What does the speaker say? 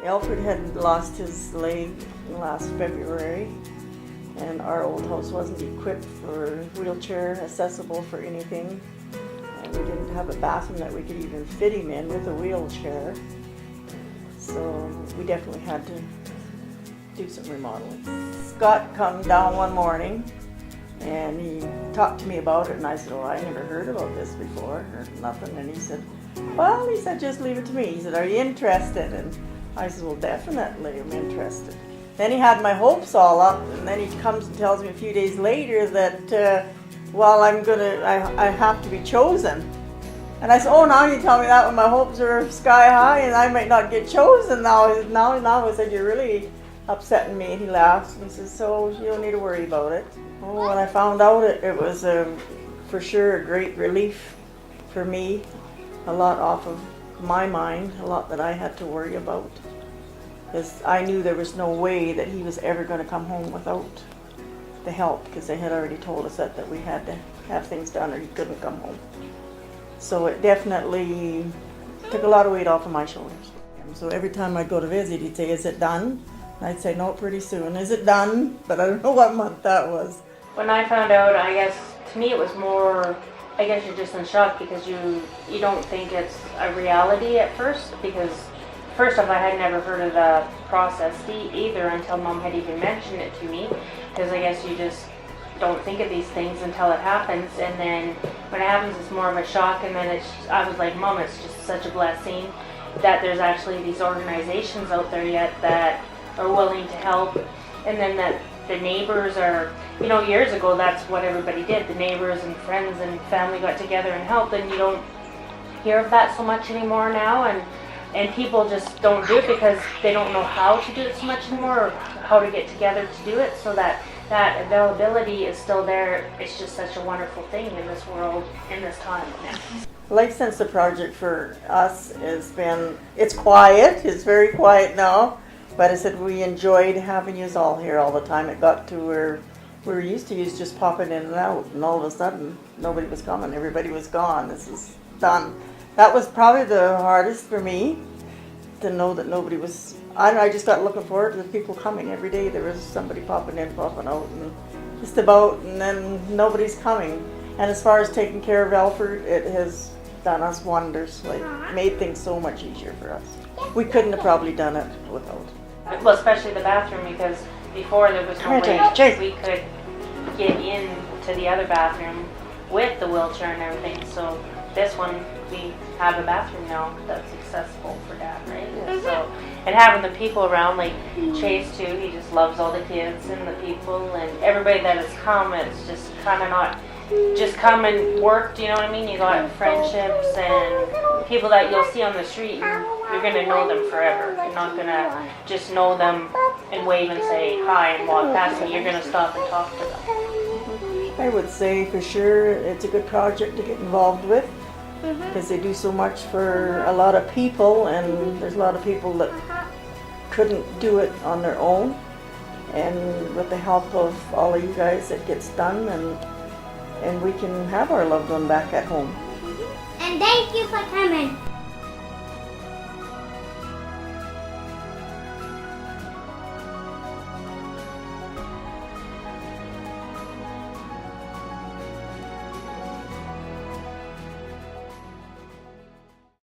Alfred had lost his leg last February, and our old house wasn't equipped for wheelchair accessible for anything. And we didn't have a bathroom that we could even fit him in with a wheelchair. So we definitely had to do some remodeling. Scott come down one morning and he talked to me about it, and I said, "Oh, I never heard about this before, or nothing." And he said, "Well," he said, "just leave it to me." He said, "Are you interested?" And I said, "Well, definitely I'm interested." Then he had my hopes all up, and then he comes and tells me a few days later that, well, I have to be chosen. And I said, "Oh, now you tell me that when my hopes are sky high and I might not get chosen now." Now I said, "You're really upsetting me." And he laughs and he says, "So you don't need to worry about it." Oh, when I found out it was for sure a great relief for me, a lot off of my mind, a lot that I had to worry about. Because I knew there was no way that he was ever going to come home without the help, because they had already told us that we had to have things done or he couldn't come home. So it definitely took a lot of weight off of my shoulders. So every time I'd go to visit, he'd say, "Is it done?" And I'd say, "No, pretty soon." "Is it done?" But I don't know what month that was. When I found out, I guess, to me it was more, I guess you're just in shock because you don't think it's a reality at first, because first off, I had never heard of the process either until Mom had even mentioned it to me, because I guess you just don't think of these things until it happens, and then when it happens it's more of a shock, and then I was like, "Mom, it's just such a blessing that there's actually these organizations out there yet that are willing to help," and then that the neighbors are, years ago that's what everybody did, the neighbors and friends and family got together and helped, and you don't hear of that so much anymore now, and people just don't do it because they don't know how to do it so much anymore, or how to get together to do it, so that availability is still there. It's just such a wonderful thing in this world, in this time now. Life Sensor Project for us it's quiet, it's very quiet now, but I said we enjoyed having you all here all the time. It got to where we were used to use just popping in and out, and all of a sudden nobody was coming, everybody was gone. This is done. That was probably the hardest for me, to know that nobody was. I just got looking forward to the people coming every day. There was somebody popping in, popping out, and just about, and then nobody's coming. And as far as taking care of Alfred, it has done us wonders, like made things so much easier for us. We couldn't have probably done it without. Well, especially the bathroom, because before there was no way we could get into the other bathroom with the wheelchair and everything. So this one, we have a bathroom now that's accessible for Dad, right? Yes. So, and having the people around, like Chase too, he just loves all the kids and the people and everybody that has come. It's just kind of not just come and work, you know what I mean? You got friendships and people that you'll see on the street, and you're going to know them forever. You're not going to just know them and wave and say hi and walk past them. You're going to stop and talk to them. I would say for sure it's a good project to get involved with, because they do so much for a lot of people, and there's a lot of people that couldn't do it on their own, and with the help of all of you guys it gets done, and we can have our loved one back at home. And thank you for coming.